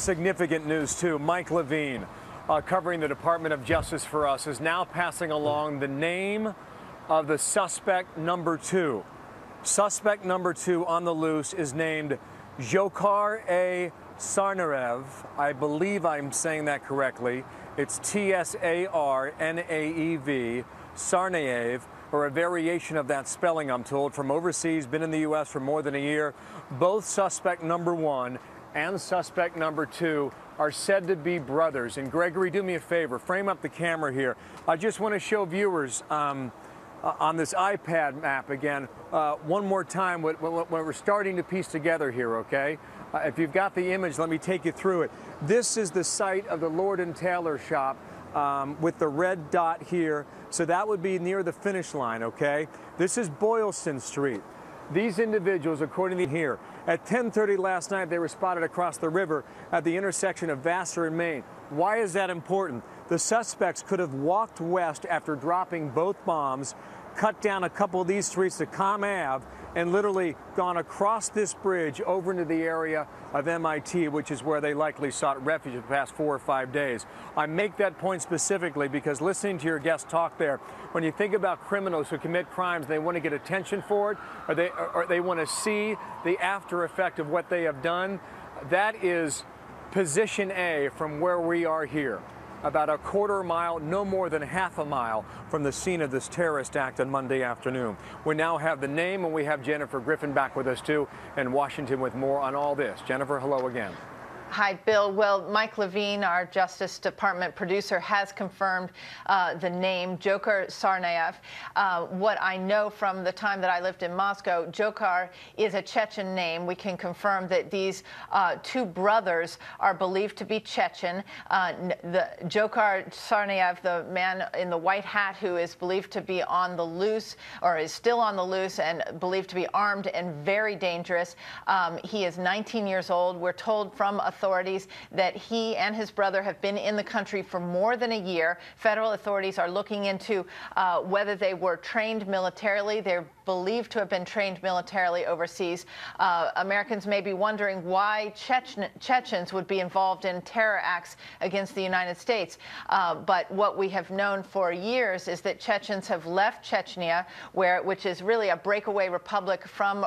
significant news, too. Mike Levine, covering the Department of Justice for us, is now passing along the name of the suspect number 2. Suspect number 2 on the loose is named Dzhokhar A. Tsarnaev. I believe I'm saying that correctly. It's T-S-A-R-N-A-E-V, Tsarnaev, or a variation of that spelling, I'm told, from overseas, been in the U.S. for more than a year. Both suspect number 1 and suspect number 2 are said to be brothers. And Gregory, do me a favor, frame up the camera here. I just want to show viewers on this iPad map again, one more time, when we're starting to piece together here, okay? If you've got the image, let me take you through it. This is the site of the Lord & Taylor shop with the red dot here. So that would be near the finish line, okay? This is Boylston Street. These individuals, according to here, at 10:30 last night, they were spotted across the river at the intersection of Vassar and Main. Why is that important? The suspects could have walked west after dropping both bombs, cut down a couple of these streets to Com Ave, and literally gone across this bridge over into the area of M.I.T, which is where they likely sought refuge for the past 4 or 5 days. I make that point specifically because listening to your guest talk there, when you think about criminals who commit crimes, they want to get attention for it, or they want to see the after effect of what they have done. That is position A from where we are here, about a quarter mile, no more than half a mile from the scene of this terrorist act on Monday afternoon. We now have the name, and we have Jennifer Griffin back with us, too, in Washington with more on all this. Jennifer, hello again. Hi, Bill. Well, Mike Levine, our Justice Department producer, has confirmed the name, Dzhokhar Tsarnaev. What I know from the time that I lived in Moscow, Dzhokhar is a Chechen name. We can confirm that these 2 brothers are believed to be Chechen. The Dzhokhar Tsarnaev, the man in the white hat who is believed to be on the loose, or is still on the loose, and believed to be armed and very dangerous. He is 19 years old. We're told from authorities that he and his brother have been in the country for more than a year. Federal authorities are looking into whether they were trained militarily. They're believed to have been trained militarily overseas. Americans may be wondering why Chechens would be involved in terror acts against the United States. But what we have known for years is that Chechens have left Chechnya, which is really a breakaway republic from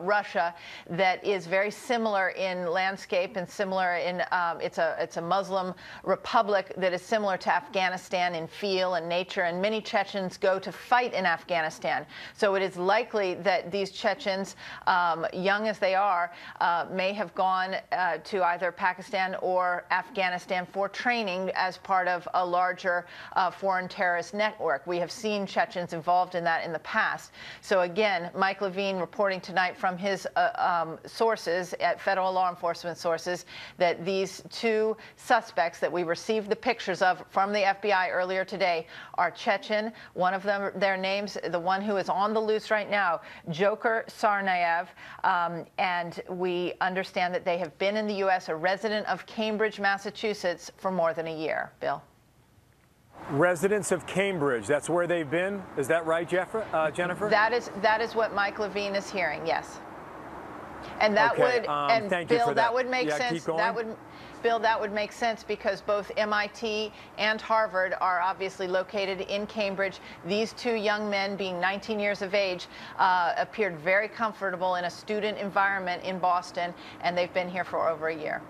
Russia that is very similar in landscape and similar in it's a Muslim republic that is similar to Afghanistan in feel and nature, and many Chechens go to fight in Afghanistan. So it is likely that these Chechens, young as they are, may have gone to either Pakistan or Afghanistan for training as part of a larger foreign terrorist network. We have seen Chechens involved in that in the past. So again, Mike Levine reporting tonight from his sources, at federal law enforcement sources, that these 2 suspects that we received the pictures of from the F.B.I. earlier today are Chechen. One of them, their names, the one who is on the loose right now, Dzhokhar Tsarnaev, and we understand that they have been in the U.S., a resident of Cambridge, Massachusetts, for more than a year. Bill? Residents of Cambridge, that's where they've been? Is that right, Jennifer? That is what Mike Levine is hearing, yes. And that okay, would, and Bill, that would make sense. Bill, that would make sense because both M.I.T. and Harvard are obviously located in Cambridge. These 2 young men, being 19 years of age, appeared very comfortable in a student environment in Boston, and they've been here for over a year.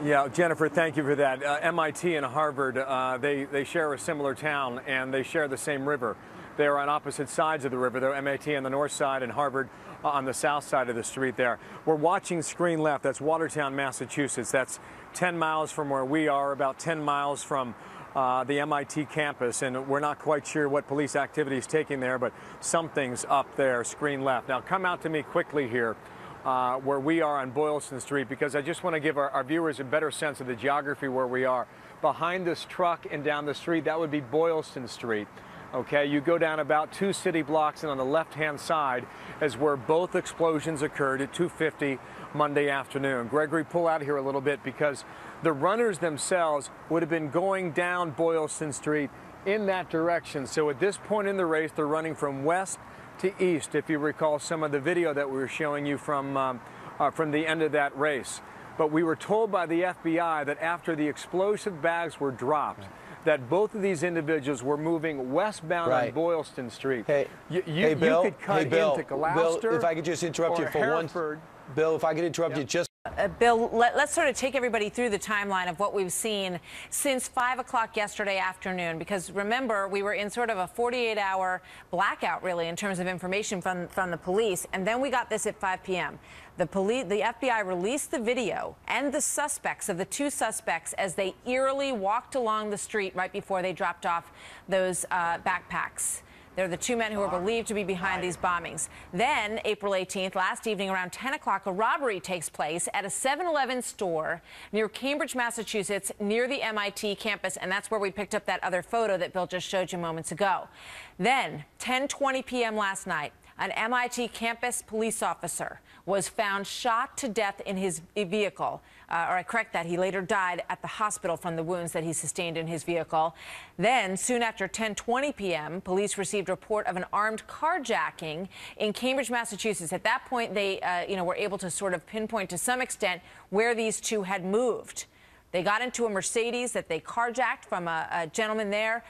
Yeah, Jennifer, thank you for that. M.I.T. and Harvard, they share a similar town, and they share the same river. They're on opposite sides of the river, though, M.I.T. on the north side and Harvard on the south side of the street there. We're watching screen left. That's Watertown, Massachusetts. That's 10 miles from where we are, about 10 miles from the M.I.T. campus, and we're not quite sure what police activity is taking there, but something's up there, screen left. Now, come out to me quickly here where we are on Boylston Street, because I just want to give our viewers a better sense of the geography where we are. Behind this truck and down the street, that would be Boylston Street. Okay, you go down about 2 city blocks, and on the left-hand side is where both explosions occurred at 2:50 Monday afternoon. Gregory, pull out here a little bit, because the runners themselves would have been going down Boylston Street in that direction. So at this point in the race, they're running from west to east, if you recall some of the video that we were showing you from the end of that race. but we were told by the FBI that after the explosive bags were dropped, that both of these individuals were moving westbound on Boylston Street. Hey, you Bill, could cut into Gloucester. Bill, if I could just interrupt you for Hereford. Bill, if I could interrupt you just. Bill, let's sort of take everybody through the timeline of what we've seen since 5 o'clock yesterday afternoon, because remember, we were in sort of a 48-hour blackout, really, in terms of information from the police, and then we got this at 5 p.m. The FBI released the video and the suspects of the two suspects as they eerily walked along the street right before they dropped off those backpacks. They're the two men who are believed to be behind these bombings. Then, April 18th, last evening around 10 o'clock, a robbery takes place at a 7-Eleven store near Cambridge, Massachusetts, near the M.I.T. campus, and that's where we picked up that other photo that Bill just showed you moments ago. Then, 10:20 p.m. last night, an M.I.T. campus police officer was found shot to death in his vehicle. Or I correct that, he later died at the hospital from the wounds that he sustained in his vehicle. Then, soon after 10:20 p.m., police received a report of an armed carjacking in Cambridge, Massachusetts. At that point, they were able to sort of pinpoint to some extent where these two had moved. They got into a Mercedes that they carjacked from a gentleman there.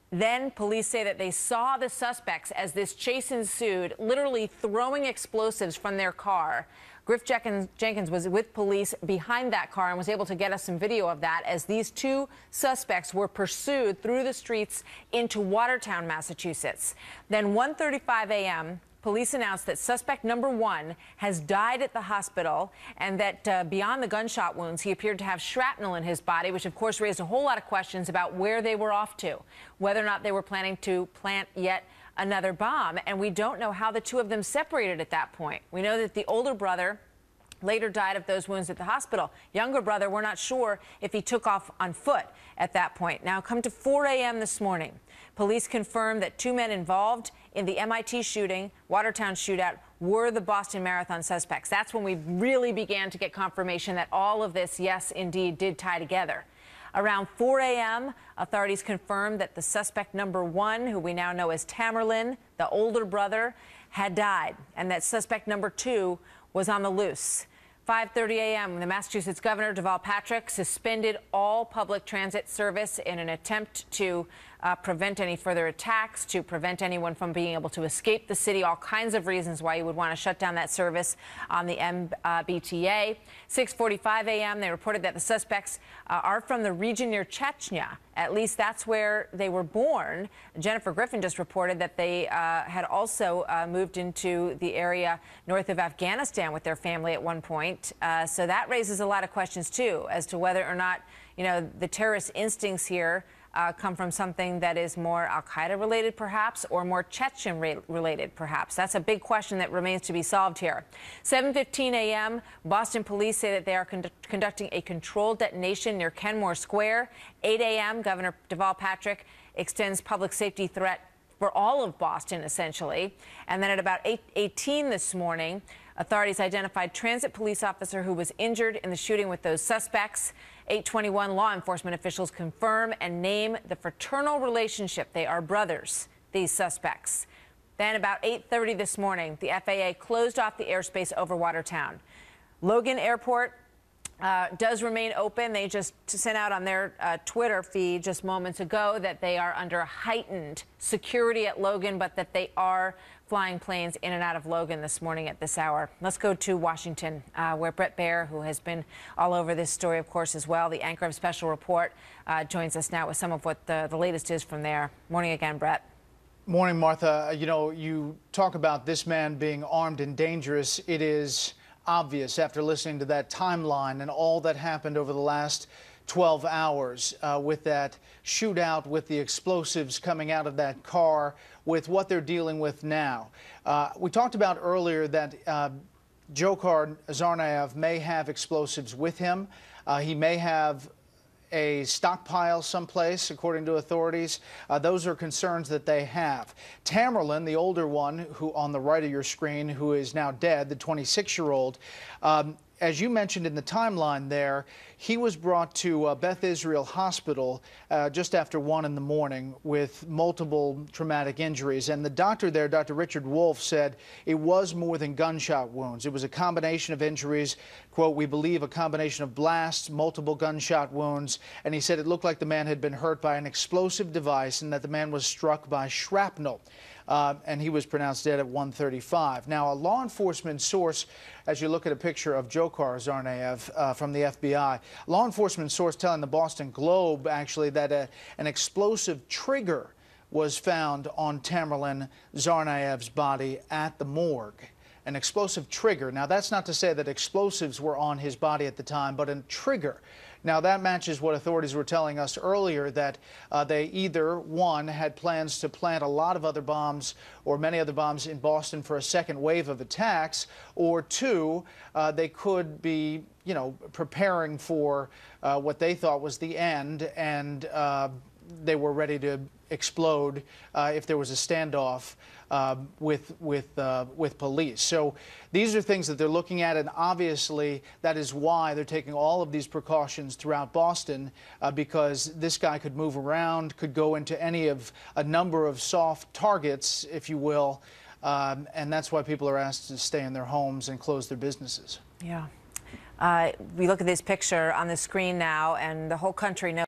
Then police say that they saw the suspects as this chase ensued, literally throwing explosives from their car. Griff Jenkins was with police behind that car and was able to get us some video of that as these two suspects were pursued through the streets into Watertown, Massachusetts. Then 1:35 a.m., police announced that suspect number 1 has died at the hospital and that beyond the gunshot wounds, he appeared to have shrapnel in his body, which of course raised a whole lot of questions about where they were off to, whether or not they were planning to plant yet another bomb. And we don't know how the two of them separated at that point. We know that the older brother later died of those wounds at the hospital. Younger brother, we're not sure if he took off on foot at that point. Now, come to 4 a.m. this morning. Police confirmed that 2 men involved in the M.I.T. shooting, Watertown shootout, were the Boston Marathon suspects. That's when we really began to get confirmation that all of this, yes, indeed, did tie together. Around 4 a.m., authorities confirmed that the suspect number 1, who we now know as Tamerlan, the older brother, had died, and that suspect number 2 was on the loose. 5:30 a.m., the Massachusetts Governor, D.H.S, suspended all public transit service in an attempt to prevent any further attacks, to prevent anyone from being able to escape the city, all kinds of reasons why you would want to shut down that service on the MBTA. 6:45 a.m., they reported that the suspects are from the region near Chechen. At least that's where they were born. Jennifer Griffin just reported that they had also moved into the area north of Afghanistan with their family at one point. So that raises a lot of questions, too, as to whether or not, the terrorist instincts here come from something that is more al-Qaeda related, perhaps, or more Chechen related, perhaps. That's a big question that remains to be solved here. 7:15 a.m., Boston police say that they are conducting a controlled detonation near Kenmore Square. 8 a.m., Governor Deval Patrick extends public safety threat for all of Boston, essentially. And then at about 8:18 this morning, authorities identified transit police officer who was injured in the shooting with those suspects. 8:21, law enforcement officials confirm and name the fraternal relationship. They are brothers, these suspects. Then about 8:30 this morning, the FAA closed off the airspace over Watertown. Logan Airport does remain open. They just sent out on their Twitter feed just moments ago that they are under heightened security at Logan, but that they are flying planes in and out of Logan this morning at this hour. Let's go to Washington, where Brett Baer, who has been all over this story, of course, as well, the anchor of Special Report, joins us now with some of what the latest is from there. Morning again, Brett. Morning, Martha. You talk about this man being armed and dangerous. It is obvious after listening to that timeline and all that happened over the last 12 hours with that shootout, with the explosives coming out of that car, with what they're dealing with now. We talked about earlier that Dzhokhar Tsarnaev may have explosives with him. He may have a stockpile someplace, according to authorities. Those are concerns that they have. Tamerlan, the older one, who on the right of your screen, who is now dead, the 26-year-old, as you mentioned in the timeline there, he was brought to Beth Israel Hospital just after 1 in the morning with multiple traumatic injuries. And the doctor there, Dr. Richard Wolf, said it was more than gunshot wounds. It was a combination of injuries, quote, "We believe a combination of blasts, multiple gunshot wounds." And he said it looked like the man had been hurt by an explosive device and that the man was struck by shrapnel. And he was pronounced dead at 1:35. Now, a law enforcement source, as you look at a picture of Dzhokhar Tsarnaev from the FBI, law enforcement source telling the Boston Globe, actually, that an explosive trigger was found on Tamerlan Tsarnaev's body at the morgue. An explosive trigger. Now, that's not to say that explosives were on his body at the time, but a trigger. Now, that matches what authorities were telling us earlier, that they either, one, had plans to plant a lot of other bombs or many other bombs in Boston for a second wave of attacks, or two, they could be, you know, preparing for what they thought was the end, and they were ready to explode if there was a standoff with police. So these are things that they're looking at, and obviously that is why they're taking all of these precautions throughout Boston, because this guy could move around, could go into any of a number of soft targets, if you will, and that's why people are asked to stay in their homes and close their businesses. Yeah. We look at this picture on the screen now, and the whole country knows